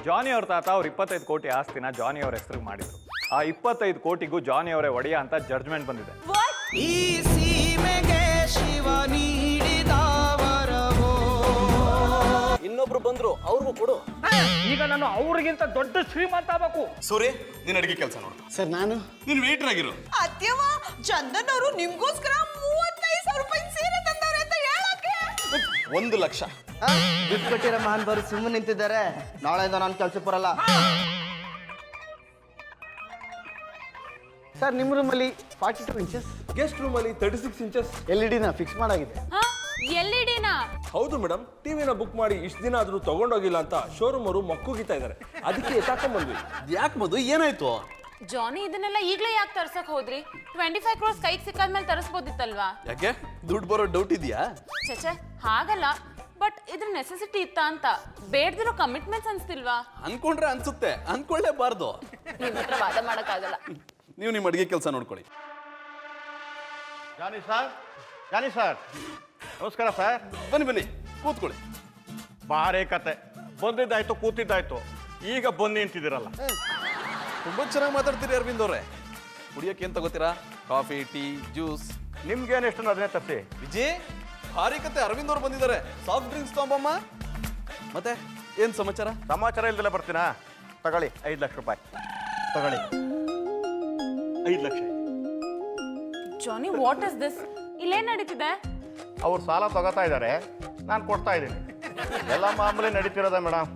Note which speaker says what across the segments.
Speaker 1: ಜಾನಿ ಅವ್ರ ತಾತ ಅವ್ರು 25 ಕೋಟಿ ಆಸ್ತಿನ ಜಾನಿ ಅವ್ರ ಹೆಸರು ಮಾಡಿದ್ರು. ಆ 25 ಕೋಟಿಗೂ ಜಾನಿ ಅವರೇ ಒಡೆಯ ಅಂತ ಜಡ್ಜ್ಮೆಂಟ್ ಬಂದಿದೆ.
Speaker 2: ಈ ಸೀಮೆಗೆ ಶಿವ ನೀಡಿದ ವರವೋ.
Speaker 3: ಇನ್ನೊಬ್ರು ಬಂದ್ರು ಅವ್ರಿಗೂ ಕೊಡು.
Speaker 4: ಈಗ ನಾನು ಅವ್ರಿಗಿಂತ ದೊಡ್ಡ ಶ್ರೀಮಂತ ಆಗ್ಬೇಕು.
Speaker 5: ಸೂರ್ಯ ನೀನ್ ಅಡಿಗೆ ಕೆಲಸ ನೋಡು.
Speaker 3: ಸರ್ ನಾನು
Speaker 5: ನೀನ್ ವೇಟರ್ ಆಗಿರು.
Speaker 6: ಅತ್ಯವ ಚಂದನ್ ಅವರು ನಿಮ್ಗೋಸ್ಕರ 35,000 ರೂಪಾಯಿ ಸೀರೆ ತಂದವ್ರೆ ಅಂತ ಹೇಳಕ್ಕೆ
Speaker 5: 1 ಲಕ್ಷ.
Speaker 3: ದುಡ್ಡು ಕೊಟ್ಟಿರೋ ಮಹಾನ್ ಬರು ಸುಮ್ಮನೆ ನಿಂತಿದ್ದಾರೆ. ನಾಳೆಯಿಂದ ನಾನು ಕೆಲ್ಸಕ್ಕೆ ಬರಲ್ಲ. ಸರ್ ನಿಮ್ಮ ರೂಮಲ್ಲಿ 42 ಇಂಚಸ್,
Speaker 7: ಗೆಸ್ಟ್ ರೂಮ್ ಅಲ್ಲಿ 36 ಇಂಚಸ್
Speaker 3: LED-ನ ಫಿಕ್ಸ್ ಮಾಡಾಗಿದೆ.
Speaker 8: ಎಲ್ಇಡಿನಾ?
Speaker 7: ಹೌದು ಮೇಡಮ್. ಟಿವಿನ ಬುಕ್ ಮಾಡಿ ಇಷ್ಟು ದಿನ ಆದ್ರೂ ತಗೊಂಡೋಗಿಲ್ಲ ಅಂತ ಶೋರೂಮ್ ಅವರು ಮಕ್ಕುಗಿತಾ ಇದ್ದಾರೆ. ಅದಕ್ಕೆ ಎತ್ತಾಕೊಂಡ್ಬಂದ್ವಿ.
Speaker 5: ಯಾಕೆ ಮಧು ಏನಾಯ್ತು?
Speaker 8: ಜಾನಿ ಇದನ್ನೆಲ್ಲ ಈಗ್ಲೇ ಯಾಕೆ ತರ್ಸಕ್ ಹೋದ್ರಿ? 25 ಕ್ರೋರ್ಸ್ ಕೈಗೆ ಸಿಕ್ಕಾದ್ಮೇಲೆ ತರಿಸ್ಬೋದಿತ್ತಲ್ವಾ?
Speaker 5: ಯಾಕೆ ದುಡ್ಡು ಬರೋ ಡೌಟ್ ಇದೆಯಾ?
Speaker 8: ಚಚೆ ಹಾಗಲ್ಲ, ಬಟ್ ಇದ್ರ ನೆಸೆಸಿಟಿ ಇತ್ತ ಅಂತ. ಬೇಡ್ದಿರೋ ಕಮಿಟ್ಮೆಂಟ್ಸ್ ಅನ್ಸ್ತಿಲ್ವಾ?
Speaker 5: ಅನ್ಕೊಂಡ್ರೆ ಅನ್ಸುತ್ತೆ, ಅನ್ಕೊಳ್ಳೇಬಾರ್ದು.
Speaker 8: ನಿಮ್ ಹತ್ರ ವಾದ ಮಾಡಕ್ಕಾಗಲ್ಲ.
Speaker 5: ನೀವು ನಿಮ್ಮ ಅಡಿಗೆ ಕೆಲಸ ನೋಡ್ಕೊಳ್ಳಿ.
Speaker 1: ಜಾನಿ ಸರ್ ನಮಸ್ಕಾರ ಸರ್.
Speaker 5: ಬನ್ನಿ ಕೂತ್ಕೊಳ್ಳಿ.
Speaker 1: ಬಾರೇ ಕತೆ. ಬಂದಿದ್ದಾಯ್ತು, ಕೂತಿದ್ದಾಯ್ತು, ಈಗ ಬಂದು ನಿಂತಿದ್ದೀರಲ್ಲ.
Speaker 5: ತುಂಬಾ ಚೆನ್ನಾಗಿ ಮಾತಾಡ್ತೀರಿ ಅರವಿಂದ್ ಅವರೇ. ಕುಡಿಯೋಕೆ ಏನ್ ತಗೋತೀರಾ? Coffee, tea, juice?
Speaker 1: ನಿಮ್ಗೇನು ಎಷ್ಟು ಅದನ್ನೇ ತರಿಸಿ.
Speaker 5: ವಿಜಯ್ ಭಾರಿ ಕತೆ, ಅರವಿಂದ್ ಅವ್ರು ಬಂದಿದ್ದಾರೆ. ಸಾಫ್ಟ್ ಡ್ರಿಂಕ್ಸ್ ತಗೊಂಬಮ್ಮ. ಮತ್ತೆ ಏನ್ ಸಮಾಚಾರ
Speaker 1: ಇಲ್ದೆಲ್ಲ ಬರ್ತೀನಾ? ತಗೊಳ್ಳಿ 5 ಲಕ್ಷ ರೂಪಾಯಿ ತಗೊಳ್ಳಿ. 5 ಲಕ್ಷ.
Speaker 8: ಜಾನಿ, ವಾಟ್ ಇಸ್ ದಿಸ್? ಇಲ್ಲೇನ್ ನಡೀತಿದೆ?
Speaker 1: ಅವ್ರು ಸಾಲ ತಗೋತಾ ಇದ್ದಾರೆ, ನಾನು ಕೊಡ್ತಾ ಇದ್ದೀನಿ. ಎಲ್ಲ ಮಾಮೂಲಿ ನಡೀತಿರೋದ madam.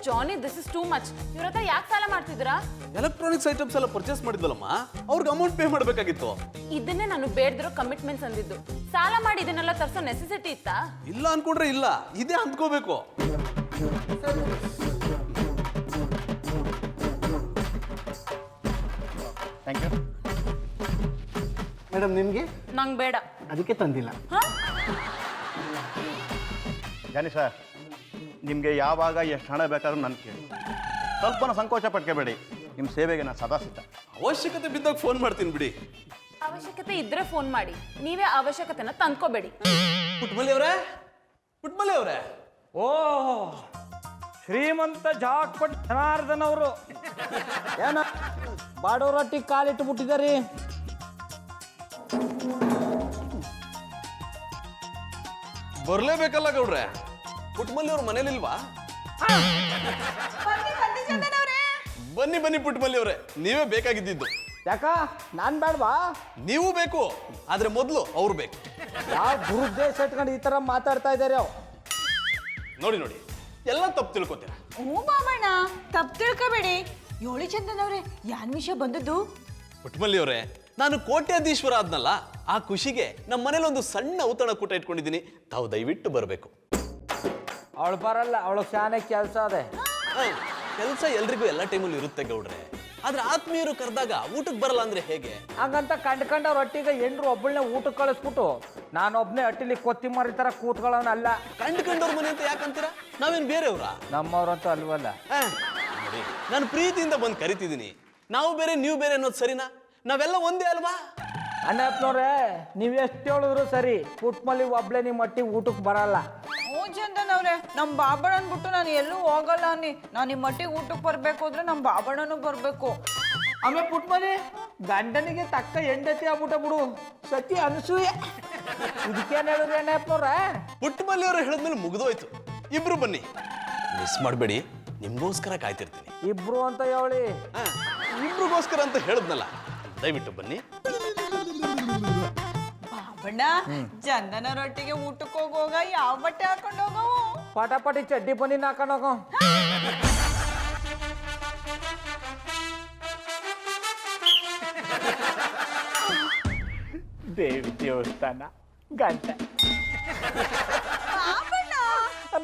Speaker 8: Johnny, this is too much. ಇವ್ರ ಹತ್ರ ಯಾಕೆ ಸಾಲ ಮಾಡ್ತಿದ್ದೀರಾ?
Speaker 5: ಎಲೆಕ್ಟ್ರಾನಿಕ್ಸ್ ಐಟಮ್ಸ್ ಎಲ್ಲ ಪರ್ಚೇಸ್ ಮಾಡಿದ್ವಲ್ಲಮ್ಮ, ಅವ್ರಿಗೆ ಅಮೌಂಟ್ ಪೇ ಮಾಡಬೇಕಾಗಿತ್ತು.
Speaker 8: ಇದನ್ನೇ ನಾನು ಬೇಡ್ದಿರೋ ಕಮಿಟ್ಮೆಂಟ್ಸ್ ಅಂದಿದ್ದು. ಸಾಲ ಮಾಡಿ ಇದನ್ನೆಲ್ಲ ತರ್ಸೋ ನೆಸೆಸಿಟಿ ಇತ್ತಾ?
Speaker 5: ಇಲ್ಲ ಅನ್ಕೊಂಡ್ರೆ ಇಲ್ಲ, ಇದೇ ಅಂದ್ಕೋಬೇಕು.
Speaker 1: ಥ್ಯಾಂಕ್ ಯು
Speaker 3: ಮೇಡಮ್ ನಿಮಗೆ?
Speaker 8: ನಂಗೆ ಬೇಡ.
Speaker 3: ಅದಕ್ಕೆ ತಂದಿಲ್ಲ.
Speaker 1: ಜಾನಿ ಸರ್, ನಿಮಗೆ ಯಾವಾಗ ಎಷ್ಟು ಹಣ ಬೇಕಾದ್ರೂ ನನ್ನ ಕೇಳಿ. ಸ್ವಲ್ಪನ ಸಂಕೋಚ ಪಟ್ಕೋಬೇಡಿ. ನಿಮ್ಮ ಸೇವೆಗೆ ನಾನು ಸದಾ ಸಿದ್ಧ.
Speaker 5: ಅವಶ್ಯಕತೆ ಬಿದ್ದಾಗ ಫೋನ್ ಮಾಡ್ತೀನಿ ಬಿಡಿ.
Speaker 8: ಅವಶ್ಯಕತೆ ಇದ್ರೆ ಫೋನ್ ಮಾಡಿ, ನೀವೇ ಅವಶ್ಯಕತೆನ ತಂದ್ಕೋಬೇಡಿ.
Speaker 5: ಪುಟ್ಮಲಿ ಅವರೇ
Speaker 4: ಓ, ಶ್ರೀಮಂತ ಜಾಕ್ಪಟ್ ಜನಾರ್ದನ್ ಅವರು ಏನ ಬಾಡೋರೊಟ್ಟಿ ಕಾಲಿಟ್ಟು ಬಿಟ್ಟಿದ್ದಾರೆ.
Speaker 5: ಬರ್ಲೇಬೇಕಲ್ಲ ಗೌಡ್ರೆ. ಪುಟ್ಮಲ್ಲಿ ಅವ್ರ ಮನೇಲಿಲ್ವಾ? ಬನ್ನಿ ಪುಟ್ಮಲ್ಲಿ ಅವರೇ, ನೀವೇ ಬೇಕಾಗಿದ್ದು.
Speaker 4: ಯಾಕ ನಾನ್ ಬೇಡವಾ?
Speaker 5: ನೀವು ಬೇಕು, ಆದ್ರೆ ಮೊದಲು ಅವ್ರು ಬೇಕು.
Speaker 4: ಯಾವ ದುರುದ್ದೇಶ ಇಟ್ಕೊಂಡು ಈ ತರ ಮಾತಾಡ್ತಾ ಇದ್ದಾರೆ?
Speaker 5: ನೋಡಿ ಎಲ್ಲ ತಪ್ಪು ತಿಳ್ಕೊತೀರಾ.
Speaker 6: ಹ್ಞೂ ಬಾಬಣ್ಣ, ತಪ್ಪು ತಿಳ್ಕೊಬೇಡಿ. ಯೋಳಿ ಚಂದನ್ ಅವ್ರೆ, ಯಾನ್ ವಿಷಯ ಬಂದದ್ದು?
Speaker 5: ಪುಟ್ಮಲ್ಲಿ ಅವರೇ, ನಾನು ಕೋಟ್ಯಾಧೀಶ್ವರ ಆದ್ನಲ್ಲ, ಆ ಖುಷಿಗೆ ನಮ್ಮ ಮನೇಲಿ ಒಂದು ಸಣ್ಣ ಔತಣ ಕೂಟ ಇಟ್ಕೊಂಡಿದ್ದೀನಿ. ತಾವು ದಯವಿಟ್ಟು ಬರಬೇಕು.
Speaker 4: ಅವಳು ಬರಲ್ಲ, ಅವಳು ಶಾನೆ ಕೆಲಸ ಅದೇ.
Speaker 5: ಕೆಲಸ ಎಲ್ರಿಗೂ ಎಲ್ಲ ಟೈಮಲ್ಲಿ ಇರುತ್ತೆ ಗೌಡ್ರೆ, ಆದ್ರೆ ಆತ್ಮೀಯರು ಕರೆದಾಗ ಊಟಕ್ಕೆ ಬರಲ್ಲ ಅಂದ್ರೆ ಹೇಗೆ?
Speaker 4: ಹಂಗಂತ ಕಂಡ್ಕೊಂಡವ್ರ ಒಟ್ಟಿಗೆ ಎಂಡ್ರು ಒಬ್ಬಳನ್ನೇ ಊಟಕ್ಕೆ ಕಳಿಸ್ಬಿಟ್ಟು ನಾನೊಬ್ನೇ ಅಟ್ಟಿಲಿ ಕೊತ್ತಿಮರಿ ತರ ಕೂತ್ಕೊಳ್ಳೋನಲ್ಲ.
Speaker 5: ಕಂಡ್ಕೊಂಡವ್ರ ಮನೆ ಅಂತ ಯಾಕಂತೀರಾ? ನಾವೇನ್ ಬೇರೆಯವ್ರ?
Speaker 4: ನಮ್ಮವ್ರಂತೂ ಅಲ್ವಲ್ಲ.
Speaker 5: ನೋಡಿ, ನಾನು ಪ್ರೀತಿಯಿಂದ ಬಂದು ಕರಿತಿದ್ದೀನಿ. ನಾವು ಬೇರೆ ನೀವು ಬೇರೆ ಅನ್ನೋದು ಸರಿನಾ? ನಾವೆಲ್ಲ ಒಂದೇ ಅಲ್ವಾ?
Speaker 4: ಅಣ್ಣಪ್ಪನವ್ರೆ, ನೀವ್ ಎಷ್ಟು ಹೇಳಿದ್ರು ಸರಿ, ಪುಟ್ಮಲ್ಲಿ ಒಬ್ಳೆ ನಿಮ್ಮ ಮಟ್ಟಿಗೆ ಊಟಕ್ಕೆ ಬರಲ್ಲ.
Speaker 6: ಹ್ಞೂ ಚಂದನ್ ಅವ್ರೆ, ನಮ್ಮ ಬಾಬಣ್ಣನ್ ಬಿಟ್ಟು ನಾನು ಎಲ್ಲೂ ಹೋಗಲ್ಲ. ನಾನು ನಿಮ್ಮ ಮಟ್ಟಿಗೆ ಊಟಕ್ಕೆ ಬರ್ಬೇಕು ಅಂದ್ರೆ ನಮ್ಮ ಬಾಬಣ್ಣನೂ ಬರ್ಬೇಕು.
Speaker 4: ಆಮೇಲೆ ಪುಟ್ಮಲ್ಲಿ ಗಂಡನಿಗೆ ತಕ್ಕ ಹೆಂಡತಿ ಆಗ್ಬಿಟ್ಟ ಬಿಡು, ಸತಿ ಅನಸೂಯೆ. ಇದಕ್ಕೇನು ಹೇಳಿದ್ರಿ ಅಣ್ಣಪ್ಪನವ್ರೆ?
Speaker 5: ಪುಟ್ಟಮಲ್ಲಿ ಅವರು ಹೇಳಿದ್ಮೇಲೆ ಮುಗಿದೋಯ್ತು. ಇಬ್ರು ಬನ್ನಿ, ಮಿಸ್ ಮಾಡಬೇಡಿ. ನಿಮ್ಗೋಸ್ಕರ ಕಾಯ್ತಿರ್ತೀನಿ.
Speaker 4: ಇಬ್ರು ಅಂತ ಹೇಳಿ?
Speaker 5: ಇಬ್ರಿಗೋಸ್ಕರ ಅಂತ ಹೇಳಿದ್ನಲ್ಲ, ದಯವಿಟ್ಟು ಬನ್ನಿ.
Speaker 6: ಬಾಬಣ್ಣ, ಚಂದನ್ ಅವ್ರೊಟ್ಟಿಗೆ ಊಟಕ್ಕೆ ಹೋಗುವಾಗ ಯಾವ ಬಟ್ಟೆ ಹಾಕೊಂಡು ಹೋಗವು?
Speaker 4: ಪಟಾಪಟಿ ಚಡ್ಡಿ ಬನ್ನಿ ಹಾಕೊಂಡು ಹೋಗೋ. ದೇವಿ ದೇವಸ್ಥಾನ ಗಂಟೆ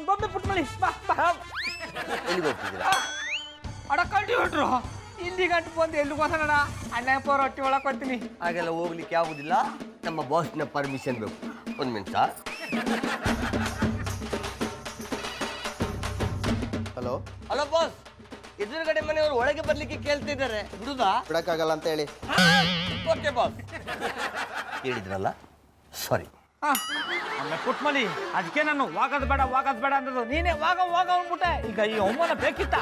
Speaker 4: ಬೊಮ್ಮೆ ಪುಟ್ಮಳಿ
Speaker 3: ಎಲ್ಲಿಗೆ ಹೋಗ್ತಿದ್ದೀರಾ?
Speaker 4: ಅಡಕಲ್ಟಿ ಹೊಟ್ರು ಹಿಂದಿ ಗಂಟು ಬಂದು ಎಲ್ಲಿಗೆ ಹೋಗೋಣ? ಅಣ್ಣಪ್ಪ ರೊಟ್ಟಿ ಒಳಗೆ ಕೊಡ್ತೀನಿ.
Speaker 3: ಹಾಗೆಲ್ಲ ಹೋಗ್ಲಿಕ್ಕೆ ಆಗುದಿಲ್ಲ, ನಮ್ಮ ಬಾಸ್ನ ಪರ್ಮಿಷನ್ ಬೇಕು. ಒಂದು ನಿಮಿಷ. ಹಲೋ ಬಾಸ್, ಎದುರುಗಡೆ ಮನೆಯವರು ಒಳಗೆ ಬರ್ಲಿಕ್ಕೆ ಕೇಳ್ತಿದ್ದಾರೆ, ಬಿಡುದಾ? ಬಿಡಕ್ಕಾಗಲ್ಲ ಅಂತ ಹೇಳಿ. Okay boss. ಹೇಳಿದ್ರಲ್ಲ, ಸಾರಿ.
Speaker 4: ಆಮೇಲೆ ಪುಟ್ಮಲಿ ಅದಕ್ಕೆ ನಾನು ವಾಗದ್ ಬೇಡ ಅನ್ನೋದು ನೀನೇ ವಾಗ ಅಂದ್ಬಿಟ್ಟೆ. ಈಗ ಈ ಅವಮಾನ ಬೇಕಿತ್ತ?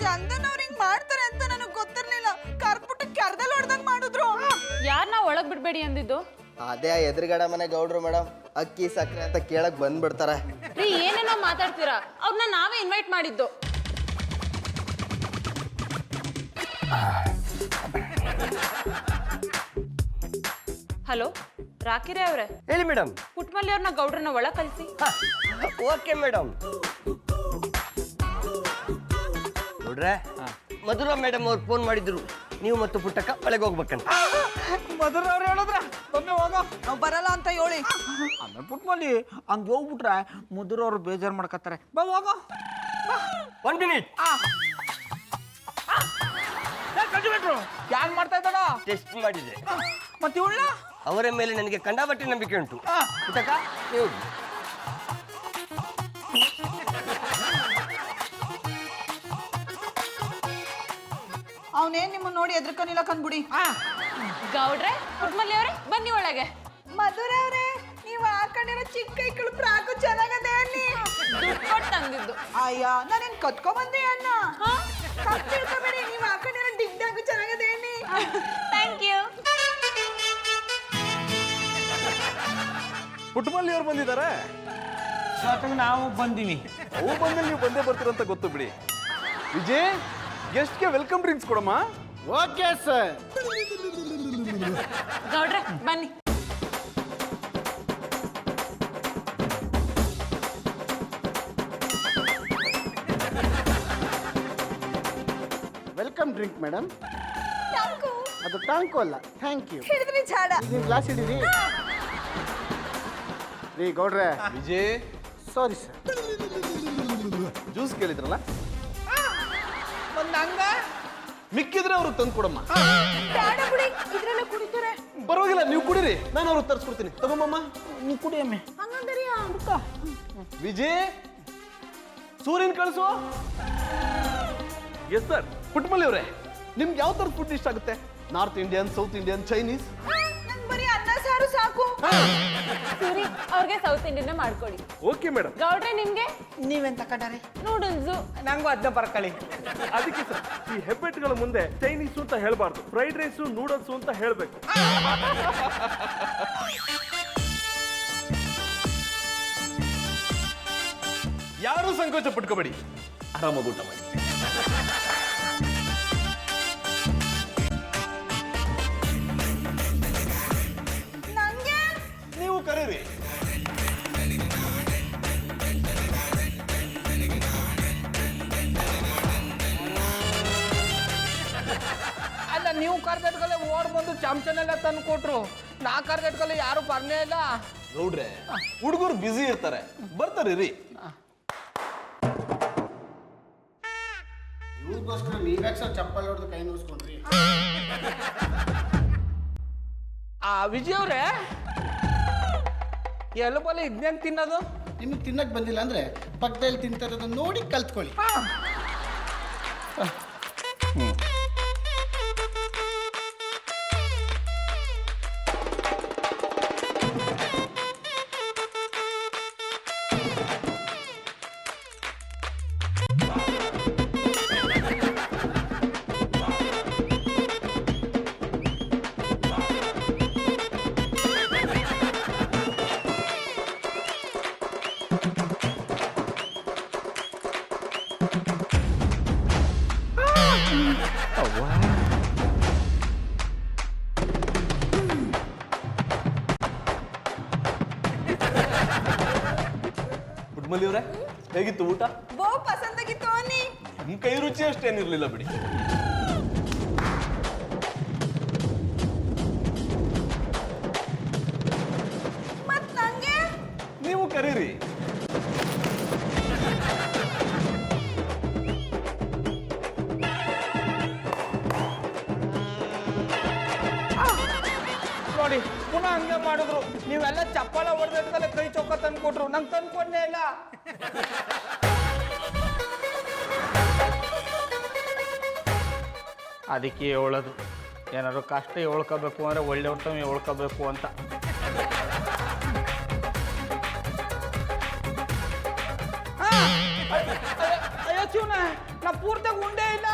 Speaker 6: ಚಂದನ್ ಅವ್ರು ಹಿಂಗ್ ಮಾಡ್ತಾರೆ ಅಂತ ನನಗೆ ಗೊತ್ತಿರ್ಲಿಲ್ಲ. ಕರ್ಬಿಟ್ಟು ಕೆರ್ದಲ್ಲಿ ಹೊಡ್ದಂಗ್ ಮಾಡಿದ್ರು.
Speaker 8: ಯಾರನ್ನ ಒಳಗ್ ಬಿಡ್ಬೇಡಿ ಅಂದಿದ್ದು?
Speaker 3: ಅದೇ ಎದುರುಗಡೆ ಮನೆ ಗೌಡ್ರು ಮೇಡಮ್ ಅಕ್ಕಿ ಸಕ್ಕರೆ ಅಂತ ಕೇಳಕ್ ಬಂದ್ಬಿಡ್ತಾರೆ.
Speaker 8: ರೀ ಏನೇನೋ ಮಾತಾಡ್ತೀರಾ, ಅವ್ರನ್ನ ನಾವೇ ಇನ್ವೈಟ್ ಮಾಡಿದ್ದು. ಹಲೋ ರಾಕಿರೇ ಅವ್ರೆ,
Speaker 3: ಹೇಳಿ ಮೇಡಮ್.
Speaker 8: ಪುಟ್ಮಲ್ಲಿ ಅವ್ರನ್ನ ಗೌಡ್ರನ್ನ ಒಳಗ್ ಕಳಿಸಿ.
Speaker 3: Okay madam. ನೋಡ್ರೆ ಮಧುರಾ ಮೇಡಮ್ ಅವ್ರು ಫೋನ್ ಮಾಡಿದ್ರು, ನೀವು ಮತ್ತು ಪುಟ್ಟಕ್ಕ ಒಳಗೆ ಹೋಗ್ಬೇಕಂತ.
Speaker 4: ಮಧುರ ಅವ್ರು ಹೇಳಿದ್ರ ಒಮ್ಮೆ ಹೋಗೋ.
Speaker 6: ನಾವ್ ಬರಲ್ಲ ಅಂತ ಹೇಳಿ.
Speaker 4: ಆಮೇಲೆ ಪುಟ್ಮಲಿ ಹಂಗೆ ಹೋಗ್ಬಿಟ್ರೆ ಮಧುರ ಅವ್ರು ಬೇಜಾರು ಮಾಡ್ಕೊತಾರೆ. ಬಾ ಹೋಗೋ.
Speaker 3: 1 ಮಿನಿಟ್.
Speaker 4: ಕಲ್ಟಿವೇಟ್ರು ಯಾನ್ ಮಾಡ್ತಾ ಇದ್ದಾಳ?
Speaker 3: ಟೆಸ್ಟ್ ಮಾಡಿದೆ.
Speaker 4: ಮತ್ತೆ ಇವಳ
Speaker 3: ಅವರ ಮೇಲೆ ನನಗೆ ಕಂಡಾಪಟ್ಟಿ ನಂಬಿಕೆ ಉಂಟು. ಪುಟ್ಟಕ್ಕ ನೀವು
Speaker 6: ಅವನೇನ್ ನಿಮ್ಮನ್ನ ನೋಡಿ ಎದ್ರಕನಿಲ್ಲ ಕಂದ್ಬಿಡಿ.
Speaker 8: ಗೌಡ್ರೆ ಪುಟ್ಮಲ್ಲಿ ಅವ್ರೆ ಬನ್ನಿ ಒಳಗೆ.
Speaker 6: ಮಧುರ ಅವ್ರೆ, ನೀವ್ ಹಾಕೊಂಡಿರೋ ಚಿಕ್ಕ ಕೈಗಳು ಪ್ರಾಕು ಚೆನ್ನಾಗದೆ ಅನ್ನಿ.
Speaker 8: ದುಡ್ಡು ಕೊಟ್ಟು ತಂದಿದ್ದು.
Speaker 6: ಅಯ್ಯ ನಾನೇನ್ ಕತ್ಕೊ ಬಂದೆ ಅಣ್ಣ. ತಿಳ್ಕೊಬೇಡಿ, ನೀವ್ ಹಾಕೊಂಡಿರೋ ಡಿಗ್ಡಾಗು ಚೆನ್ನಾಗದೆ ಅನ್ನಿ.
Speaker 8: Thank you.
Speaker 5: ಪುಟ್ಟಮಲ್ಲಿ ಅವ್ರು ಬಂದಿದ್ದಾರೆ.
Speaker 4: ಜೊತೆಗೆ ನಾವು ಬಂದೀವಿ.
Speaker 5: ಅವು ಬಂದಲ್ಲಿ ನೀವು ಬಂದೇ ಬರ್ತೀರಂತ ಗೊತ್ತು ಬಿಡಿ. ವಿಜಯ್, ಗೆಸ್ಟ್ಗೆ ವೆಲ್ಕಮ್ ಡ್ರಿಂಕ್ಸ್ ಕೊಡಮ್ಮ.
Speaker 2: Okay sir.
Speaker 8: ಗೌಡ್ರೆ ಬನ್ನಿ.
Speaker 2: Welcome drink madam. ಅದು ಟಾಂಕು ಅಲ್ಲ, ಥ್ಯಾಂಕ್ ಯು.
Speaker 6: ಹಿಡಿದ್ರಿ ಚಾಡ.
Speaker 2: ನೀವು ಗ್ಲಾಸ್ ಹಿಡೀರಿ. ರೀ ಗೌಡ್ರೆ,
Speaker 5: ವಿಜಯ್,
Speaker 2: ಸಾರಿ ಸರ್.
Speaker 5: ಜ್ಯೂಸ್ ಕೇಳಿದ್ರಲ್ಲ,
Speaker 4: ಒಂದು ಹಂಗ
Speaker 5: ಮಿಕ್ಕಿದ್ರೆ ಅವ್ರಿಗೆ ತಂದು ಕೊಡಮ್ಮ.
Speaker 6: ಬೇಡ ಬಿಡಿ, ಇದ್ರಲ್ಲೇ ಕುಡಿತಾರೆ.
Speaker 5: ಪರವಾಗಿಲ್ಲ, ನೀವು ಕುಡೀರಿ, ನಾನು ಅವ್ರಿಗೆ ತರಿಸ್ಕೊಡ್ತೀನಿ. ತಗೊಂಬಮ್ಮ.
Speaker 4: ನೀ ಕುಡಿಯಮ್ಮೆ.
Speaker 6: ಹಂಗಂದ್ರಿ
Speaker 5: ವಿಜಯ್, ಸೂರ್ಯನ್ ಕಳಿಸು. Yes sir. ಪುಟ್ಟಮಲ್ಲಿ ಅವರೇ, ನಿಮ್ಗೆ ಯಾವ ಥರದ ಫುಡ್ ಇಷ್ಟ ಆಗುತ್ತೆ? North Indian, south Indian, Chinese?
Speaker 6: ನಂಗೆ ಬರೀ ಅನ್ನ ಸಾರು ಸಾಕು.
Speaker 8: ಸೂರಿ ಅವ್ರಿಗೆ ಸೌತ್ ಇಂಡಿಯನ್ ಮಾಡ್ಕೊಡಿ.
Speaker 7: Okay madam.
Speaker 8: ಗೌಡ್ರೆ ನಿಮ್ಗೆ
Speaker 4: ನೀವೇನ್ ತಕೊಂಡಾರೆ?
Speaker 8: ನೂಡಲ್ಸು.
Speaker 4: ನಂಗೂ ಅದನ್ನ ಬರ್ಕೊಳ್ಳಿ.
Speaker 7: ಅದಕ್ಕೆ ಸರ್, ಈ ಹೆಬ್ಬೆಟ್ಗಳ ಮುಂದೆ ಚೈನೀಸು ಅಂತ ಹೇಳ್ಬಾರ್ದು, ಫ್ರೈಡ್ ರೈಸು ನೂಡಲ್ಸು ಅಂತ ಹೇಳ್ಬೇಕು.
Speaker 5: ಯಾರೂ ಸಂಕೋಚ ಪಟ್ಕೋಬೇಡಿ, ಆರಾಮಾಗಿ ಊಟ ಮಾಡಿ.
Speaker 6: ನಂಗೆ
Speaker 5: ನೀವು ಕರೀರಿ.
Speaker 4: ಅಲ್ಲ, ನೀವು ಕರ್ಗಟ್ಕಲೆ ಓಡ್ ಬಂದು ಚಮಚನೆಲ್ಲ ತಂದು ಕೊಟ್ರು. ನಾ ಕರ್ಗಟ್ಕಲೆ ಯಾರು ಬರ್ನೇ ಇಲ್ಲ.
Speaker 5: ನೋಡ್ರೆ, ಹುಡುಗರು ಬ್ಯುಸಿ ಇರ್ತಾರೆ, ಬರ್ತಾರೆ ರೀ.
Speaker 2: ಇವ್ರಿಗೋಸ್ಕರ ನೀವ್ಯಾಕೆ ಸರ್ ಚಪ್ಪಲ್ ಹೊಡೆದು ಕೈ ನೋಡ್ಸ್ಕೊಂಡ್ರಿ?
Speaker 4: ವಿಜಯ್ ಅವ್ರೆ, ಎಲ್ಲ ಬಲ್ಲ ಇದ್ನೇಂಗ್ ತಿನ್ನೋದು?
Speaker 2: ನಿಮಗೆ ತಿನ್ನಕ್ ಬಂದಿಲ್ಲ ಅಂದ್ರೆ ಪಕ್ಕದಲ್ಲಿ ತಿಂತಾ ಇರೋದನ್ನ ನೋಡಿ ಕಲ್ತ್ಕೊಳ್ಳಿ.
Speaker 5: ಪುಟ್ಟಮಲ್ಲಿ ಅವರೇ, ಹೇಗಿತ್ತು ಊಟ?
Speaker 6: ಬಹು ಪಸಂದಾಗಿತ್ತು ಅನ್ನಿ.
Speaker 5: ನಿಮ್ ಕೈ ರುಚಿ ಅಷ್ಟೇನಿರ್ಲಿಲ್ಲ ಬಿಡಿ.
Speaker 6: ಮತ್ ನಂಗೆ
Speaker 5: ನೀವು ಕರೀರಿ.
Speaker 4: ನೋಡಿ ಪುನಃ ಹಂಗೆ ಮಾಡಿದ್ರು. ನೀವೆಲ್ಲ ಚಪ್ಪಲ ಹೊಡೆದಲೆ ಕೈ ಚೊಕ್ಕ ತಂದು ಕೊಟ್ರು, ನಂಗೆ ತಂದು ಕೊಡಲೇ ಇಲ್ಲ. ಅದಕ್ಕೆ ಹೇಳೋದು, ಏನಾದ್ರು ಕಷ್ಟ ಹೇಳ್ಕೋಬೇಕು ಅಂದ್ರೆ ಒಳ್ಳೆ ಹೊಟ್ಟೆ ಹೇಳ್ಕೋಬೇಕು ಅಂತ. ಅಯ್ಯೋ ಶಿವನ ನಾ ಪೂರ್ತಿಯಾಗಿ ಉಂಡೇ ಇಲ್ಲ.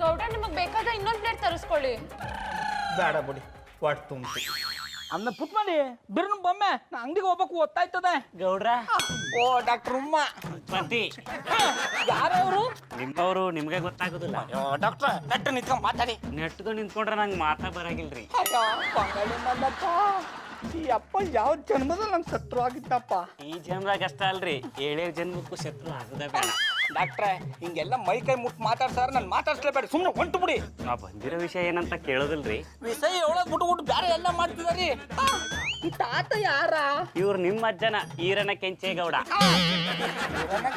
Speaker 8: ಗೌಡ ನಿಮಗ್ ಬೇಕಾದ ಇನ್ನೊಂದ್ ಪ್ಲೇಟ್ ತರಿಸ್ಕೊಳ್ಳಿ.
Speaker 4: ಬೇಡ ಬಿಡಿ ಒಟ್ಟು ತುಂಬಿ ಅನ್ನ ಪುಟ್ ಮಾಡಿ ಬಿರ್ನ ಬೊಮ್ಮೆ ನಾ ಅಂಗಡಿಗೆ ಹೋಗ್ಬೇಕು ಗೊತ್ತಾಯ್ತದೆ.
Speaker 9: ಗೌಡ್ರ
Speaker 4: ಓ ಡಾಕ್ಟರ್ ಉಮ್ಮ
Speaker 9: ಪತಿ
Speaker 4: ಯಾರವರು?
Speaker 9: ನಿಮ್ಮವರು ನಿಮ್ಗೆ ಗೊತ್ತಾಗೋದಿಲ್ಲ.
Speaker 4: ಡಾಕ್ಟ್ರ ನೆಟ್ಟು ನಿಂತ್ಕೊಂಡ್ ಮಾತಾಡಿ.
Speaker 9: ನೆಟ್ದು ನಿಂತ್ಕೊಂಡ್ರೆ ನಂಗೆ ಮಾತಾ ಬರಾಗಿಲ್ರಿ.
Speaker 4: ಅಯ್ಯೋ ಬಂಗಾಳಿ ಮಲ್ಲಪ್ಪ, ಈ ಅಪ್ಪ ಯಾವ ಜನ್ಮದಲ್ಲಿ ನಂಗೆ ಶತ್ರು ಆಗಿತ್ತಪ್ಪ.
Speaker 9: ಈ ಜನ್ಮದಾಗ ಅಷ್ಟ ಅಲ್ರಿ, 7 ಜನ್ಮಕ್ಕೂ ಶತ್ರು ಆಗದ ಬೇಡ.
Speaker 4: ಡಾಕ್ಟ್ರೆ ಹಿಂಗೆಲ್ಲ ಮೈ ಕೈ ಮುಟ್ಟು ಮಾತಾಡ್ಸಾರ ನಾನು ಮಾತಾಡ್ಸ್ಲೇಬೇಡಿ, ಸುಮ್ಮನೆ ಹೊಂಟು ಬಿಡಿ.
Speaker 9: ನಾ ಬಂದಿರೋ ವಿಷಯ ಏನಂತ ಕೇಳೋದಿಲ್ರಿ.
Speaker 4: ವಿಷಯ ಒಳಗ್ ಬಿಟ್ಟು ಬೇರೆ ಎಲ್ಲ ಮಾಡ್ತಿದಾರಿ. ಈ ತಾತ ಯಾರ?
Speaker 9: ಇವ್ರು ನಿಮ್ಮ ಅಜ್ಜನ ಈರನ ಕೆಂಚೇಗೌಡ.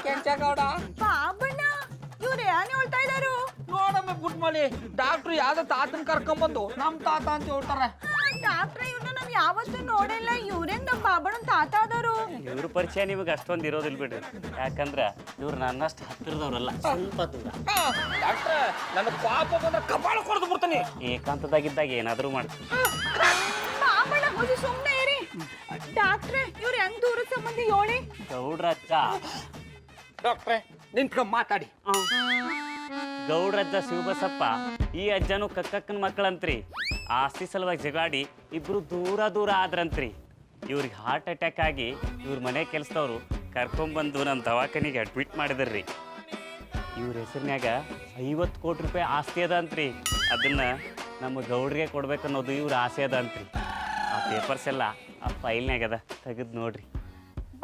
Speaker 4: ಕೆಂಚೇಗೌಡ
Speaker 6: ಬಾಬಣ್ಣ ಇವ್ರು ಏನ್ ಹೇಳ್ತಾ ಇದಾರು?
Speaker 4: ನೋಡಮ್ಮೆ ಪುಟ್ ಮಾಡಿ ಡಾಕ್ಟ್ರು ಯಾವ್ದೋ ತಾತನ್ ಕರ್ಕೊಂಬಂದು ನಮ್ ತಾತ ಅಂತ ಹೇಳ್ತಾರೆ.
Speaker 6: ಡಾಕ್ಟ್ರ ಇವ್ರನ್ನ ನಾವ್ ಯಾವತ್ತೂ ನೋಡಿಲ್ಲ. ಇವ್ರೇನ್ ನಮ್ ಬಾಬಣ್ಣನ್ ತಾತ ಆದವರು?
Speaker 9: ಇವ್ರ ಪರಿಚಯ ನಿಮಗೆ ಅಷ್ಟೊಂದು ಇರೋದಿಲ್ಲ ಬಿಡ್ರಿ. ಯಾಕಂದ್ರ ಇವ್ರು ನನ್ನಷ್ಟು ಹತ್ತಿರದವ್ರಲ್ಲ, ಸ್ವಲ್ಪ ದೂರ.
Speaker 4: ಡಾಕ್ಟ್ರೆ ನನ್ನ ಪಾಪ ಬಂದ್ರೆ ಕಪಾಳ ಕೊಡ್ದು ಬಿಡ್ತಾನೆ.
Speaker 9: ಏಕಾಂತದಾಗಿದ್ದಾಗ ಏನಾದರೂ ಮಾಡ್ತೀನಿ.
Speaker 6: ಬಾಬಣ್ಣ ಹೋಗಿ ಸುಮ್ನೆ ಇರಿ. ಡಾಕ್ಟ್ರೆ ಇವ್ರು ಹೆಂಗ್ ದೂರ ಸಂಬಂಧಿ ಹೇಳಿ?
Speaker 9: ಗೌಡ್ರಜ್ಜ
Speaker 4: ಡಾಕ್ಟ್ರೆ ನಿಂತ್ಕೊಂಡ್ ಮಾತಾಡಿ.
Speaker 9: ಗೌಡ್ರಜ್ಜ ಶಿವಬಸಪ್ಪ ಈ ಅಜ್ಜನು ಕಕ್ಕಕ್ಕನ ಮಕ್ಕಳಂತ್ರಿ. ಆಸ್ತಿ ಸಲುವಾಗಿ ಜಗಾಡಿ ಇಬ್ರು ದೂರ ದೂರ ಆದ್ರಂತ್ರಿ. ಇವ್ರಿಗೆ ಹಾರ್ಟ್ ಅಟ್ಯಾಕ್ ಆಗಿ ಇವ್ರ ಮನೆ ಕೆಲಸದವ್ರು ಕರ್ಕೊಂಬಂದು ನಮ್ಮ ದವಾಖಾನಿಗೆ ಅಡ್ಮಿಟ್ ಮಾಡಿದ್ರಿ. ಇವ್ರ ಹೆಸರಿನ್ಯಾಗ 50 ಕೋಟಿ ರೂಪಾಯಿ ಆಸ್ತಿ ಅದ ಅಂತ್ರಿ. ಅದನ್ನ ನಮ್ಮ ಗೌಡ್ರಿಗೆ ಕೊಡ್ಬೇಕನ್ನೋದು ಇವ್ರ ಆಸೆ ಅದ ಅಂತ್ರಿ. ಆ ಪೇಪರ್ಸ್ ಎಲ್ಲ ಆ ಫೈಲ್ನಾಗ ಅದ, ತೆಗೆದು ನೋಡ್ರಿ.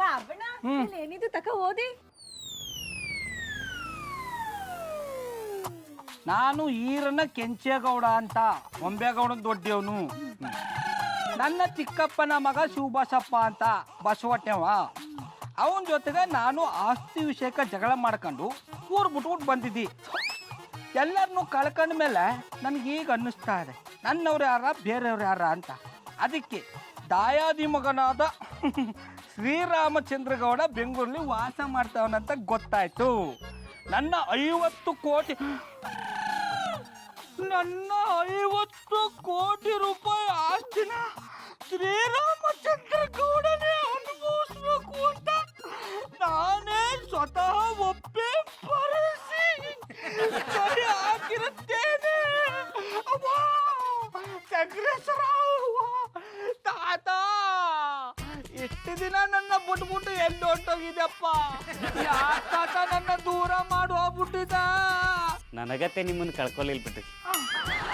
Speaker 6: ಬಾಬಣ್ಣ ಏನಿದು ತಕ ಓದಿ.
Speaker 4: ನಾನು ಈರನ ಕೆಂಚೇಗೌಡ ಅಂತ, ಒಂಬೇಗೌಡನ ದೊಡ್ಡವನು. ನನ್ನ ಚಿಕ್ಕಪ್ಪನ ಮಗ ಶಿವಬಸಪ್ಪ ಅಂತ ಬಸವಟ್ಟೆವ. ಅವನ ಜೊತೆಗೆ ನಾನು ಆಸ್ತಿ ವಿಷಯಕ್ಕೆ ಜಗಳ ಮಾಡ್ಕೊಂಡು ಊರು ಬಿಟ್ಬಿಟ್ಟು ಬಂದಿದ್ದಿ. ಎಲ್ಲರನ್ನೂ ಕಳ್ಕೊಂಡ ಮೇಲೆ ನನಗೀಗ ಅನ್ನಿಸ್ತಾ ಇದೆ ನನ್ನವ್ರು ಯಾರ ಬೇರೆಯವ್ರು ಯಾರ ಅಂತ. ಅದಕ್ಕೆ ದಾಯಾದಿ ಮಗನಾದ ಶ್ರೀರಾಮಚಂದ್ರಗೌಡ ಬೆಂಗಳೂರಲ್ಲಿ ವಾಸ ಮಾಡ್ತಾವನಂತ ಗೊತ್ತಾಯ್ತು. ನನ್ನ 50 ಕೋಟಿ ರೂಪಾಯಿ ಆಸ್ತಿನ ಶ್ರೀರಾಮಚಂದ್ರ ಗೌಡನೇ ಅನುಭವಿಸ್ಬೇಕು ಅಂತ ನಾನೇ ಸ್ವತಃ ಒಪ್ಪೆ ಬರೆಸಿ ಸರಿ ಹಾಕಿರುತ್ತೇನೆ. ತಾತ ಇಷ್ಟು ದಿನ ನನ್ನ ಬಿಟ್ಬಿಟ್ಟು ಎಲ್ಲಿ ಹೊಂಟೋಗಿದೆಪ್ಪ. ತಾತ ನನ್ನ ದೂರ ಮಾಡಿ ಹೋಗ್ಬಿಟ್ಟಿದ.
Speaker 9: ನನಗತ್ತೆ ನಿಮ್ಮನ್ನು ಕಳ್ಕೊಲಿಲ್ಲ ಬಿಡ್ರಿ.